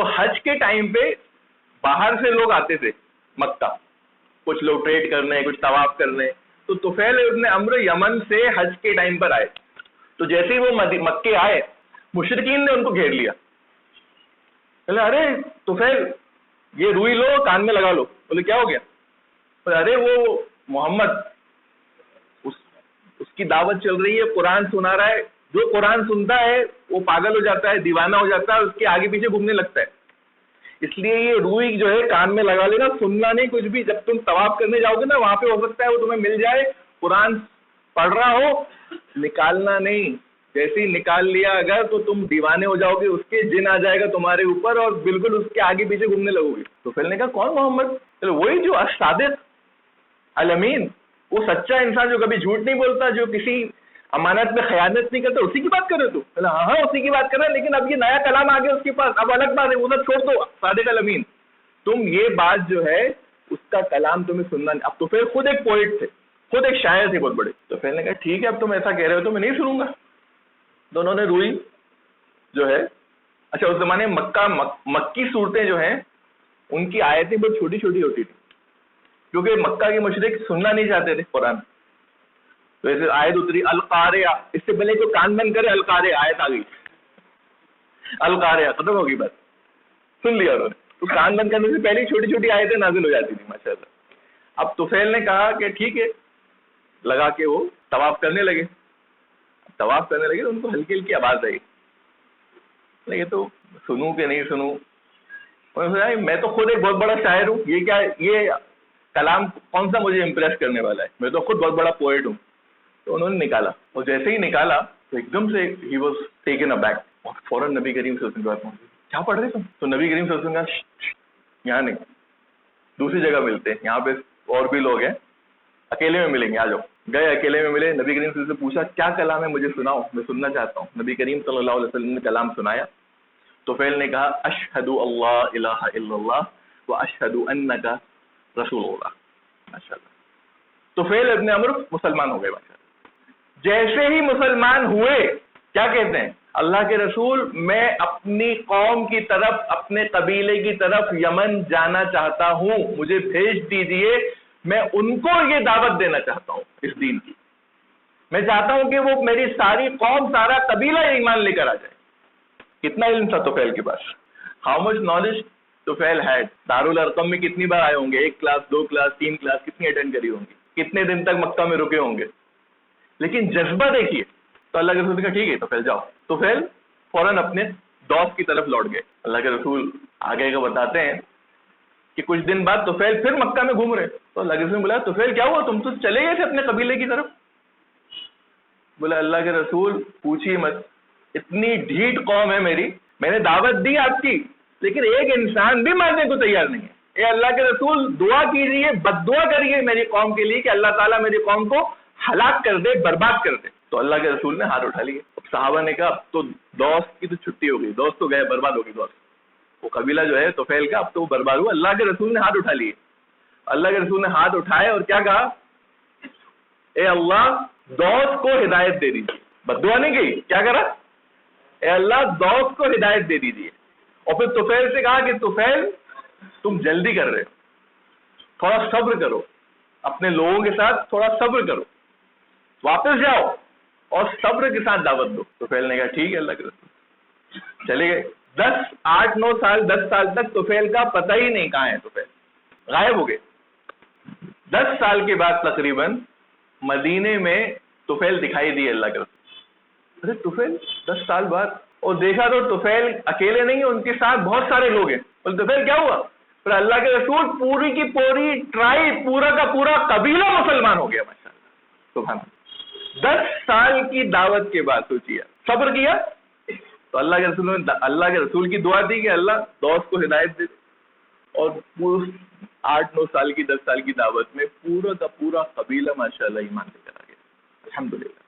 تو حج کے ٹائم پہ باہر سے لوگ آتے تھے مکہ، کچھ لوگ ٹریڈ کرنے، کچھ طواف کرنے. تو طفیل ابن عمرو یمن سے حج کے ٹائم پر آئے. تو جیسے ہی وہ مکے آئے مشرکین نے ان کو گھیر لیا. ارے طفیل یہ روئی لو کان میں لگا لو. بولے کیا ہو گیا؟ ارے وہ محمد اس کی دعوت چل رہی ہے، قرآن سنا رہا ہے، جو قرآن سنتا ہے وہ پاگل ہو جاتا ہے، دیوانہ ہو جاتا ہے، اس کے آگے پیچھے گھومنے لگتا ہے. اس لیے یہ روئی جو ہے کان میں لگا لینا، سننا نہیں کچھ بھی. جب تم طواف کرنے جاؤ گے نا وہاں پہ ہو سکتا ہے وہ تمہیں مل جائے، قرآن پڑھ رہا ہو، نکالنا نہیں. جیسے ہی نکال لیا اگر تو تم دیوانے ہو جاؤ گے، اس کے جن آ جائے گا تمہارے اوپر اور بالکل اس کے آگے پیچھے گھومنے لگو گے. تو پھر نے کہا کون محمد؟ وہی جو الصادق الامین، وہ سچا انسان جو کبھی جھوٹ نہیں بولتا، جو کسی امانت میں خیانت نہیں کرتا، اسی کی بات کر رہے تو؟ ہاں اسی کی بات کر رہے ہیں، لیکن اب یہ نیا کلام آ گیا اس کے پاس، اب الگ بات ہے، وہ سب چھوڑ دو. صادق الامین تم یہ بات جو ہے اس کا کلام تمہیں سننا نہیں. اب تو پھر خود ایک پوئٹ تھے، خود ایک شاعر تھے بہت بڑے. تو پھر نے کہا ٹھیک ہے اب تم ایسا کہہ رہے ہو تو میں نہیں سنوں گا. دونوں نے روئی جو ہے، اچھا اس زمانے مکی صورتیں جو ہیں ان کی آیتیں بہت چھوٹی چھوٹی ہوتی تھی کیونکہ مکہ کے مشرک سننا نہیں چاہتے تھے قرآن. تو ایسے آیت اتری القاریہ، اس سے پہلے جو کان بند کرے القاریہ آیت آ گئی، القاریہ ختم ہوگی بات، سن لیا انہوں نے. تو کان بند کرنے سے پہلے چھوٹی چھوٹی آیتیں نازل ہو جاتی تھی ماشاء اللہ. اب طفیل نے کہا کہ ٹھیک ہے، لگا کے وہ طواف کرنے لگے. طواف کرنے لگے تو ان کو ہلکی ہلکی آواز آئی. یہ تو سنوں کہ نہیں سنوں؟ میں تو خود ایک بہت بڑا شاعر ہوں، یہ کیا یہ کلام کون سا مجھے امپریس کرنے والا ہے، میں تو خود بہت بڑا پوئٹ ہوں. تو انہوں نے نکالا، اور جیسے ہی نکالا تو ایک دم سے ہی واز ٹیکن ابیک. فوراً نبی کریم صلی اللہ علیہ وسلم کے پاس پہنچے. کیا پڑھ رہے تم؟ تو نبی کریم صلی اللہ علیہ وسلم کا یہاں نہیں، دوسری جگہ ملتے ہیں، یہاں پہ اور بھی لوگ ہیں، اکیلے میں ملیں گے، آ جاؤ. گئے اکیلے میں ملے، نبی کریم صلی اللہ علیہ وسلم سے پوچھا کیا کلام ہے مجھے سناؤ، میں سننا چاہتا ہوں. نبی کریم صلی اللہ علیہ وسلم نے کلام سنایا. طفیل نے کہا اشہد اللہ الہ الا اللہ و اشہد انک رسول اللہ. ماشاءاللہ طفیل ابن عمرو مسلمان ہو گئے. ماشاءاللہ جیسے ہی مسلمان ہوئے کیا کہتے ہیں؟ اللہ کے رسول میں اپنی قوم کی طرف، اپنے قبیلے کی طرف یمن جانا چاہتا ہوں، مجھے بھیج دیجئے، میں ان کو یہ دعوت دینا چاہتا ہوں اس دین کی. میں چاہتا ہوں کہ وہ میری ساری قوم، سارا قبیلہ ایمان لے کر آ جائے. کتنا علم تھا طفیل کے پاس، how much knowledge Tufail had. Darul Arqam میں کتنی بار آئے ہوں گے، 1 کلاس 2 کلاس 3 کلاس کتنی اٹینڈ کری ہوں گی، کتنے دن تک مکہ میں رکے ہوں گے. لیکن جذبہ دیکھیے. تو اللہ کے رسول نے کہا ٹھیک ہے طفیل جاؤ. طفیل فوراً اپنے دوست کی طرف لوٹ گئے. اللہ کے رسول آگے کا بتاتے ہیں کہ کچھ دن بعد طفیل پھر مکہ میں گھوم رہے. تو اللہ کے رسول نے بولا طفیل کیا ہوا، تم تو چلے گئے تھے اپنے قبیلے کی طرف؟ بولا اللہ کے رسول پوچھیے مت، اتنی ڈھیٹ قوم ہے میری، میں نے دعوت دی آپ کی لیکن ایک انسان بھی ماننے کو تیار نہیں ہے. اے اللہ کے رسول دعا کیجیے، بد دعا کریے میری قوم کے لیے کہ اللہ تعالیٰ میری قوم کو ہلاک کر دے، برباد کر دے. تو اللہ کے رسول نے ہاتھ اٹھا لیے. صحابہ نے کہا اب تو دوست کی تو چھٹی ہو گئی، دوست تو گئے، برباد ہو گئی دوست. وہ قبیلہ جو ہے طفیل کا اب تو وہ برباد ہوا. اللہ کے رسول نے ہاتھ اٹھا لیے. اللہ کے رسول نے ہاتھ اٹھائے اور کیا کہا؟ اے اللہ دوست کو ہدایت دے دیجیے. بد دعا نہیں گئی، کیا کرا؟ اے اللہ دوست کو ہدایت دے دیجیے. اور پھر طفیل سے کہا کہ طفیل تم جلدی کر رہے ہو، تھوڑا صبر کرو، اپنے لوگوں کے ساتھ تھوڑا صبر کرو، واپس جاؤ اور صبر کے ساتھ دعوت دو. طفیل نے کہا ٹھیک ہے اللہ کے رسول. چلے گئے. 8-9 سال 10 سال تک طفیل کا پتہ ہی نہیں کہاں ہے. طفیل غائب ہو گئے. 10 سال کے بعد تقریباً مدینے میں طفیل دکھائی دیے اللہ کے رسول. ارے طفیل 10 سال بعد، اور دیکھا تو طفیل اکیلے نہیں ہیں، ان کے ساتھ بہت سارے لوگ ہیں. اور طفیل کیا ہوا؟ پھر اللہ کے رسول پوری کی پوری ٹرائب، پورا کا پورا قبیلہ مسلمان ہو گیا. ماشاءاللہ سبحان اللہ. 10 سال کی دعوت کے بعد سوچیے، صبر کیا تو اللہ کے رسول نے اللہ کے رسول کی دعا دی کہ اللہ دوست کو ہدایت دے. اور 8-9 سال کی 10 سال کی دعوت میں پورا کا پورا قبیلہ ماشاءاللہ ایمان لے کر آ گیا. الحمدللہ.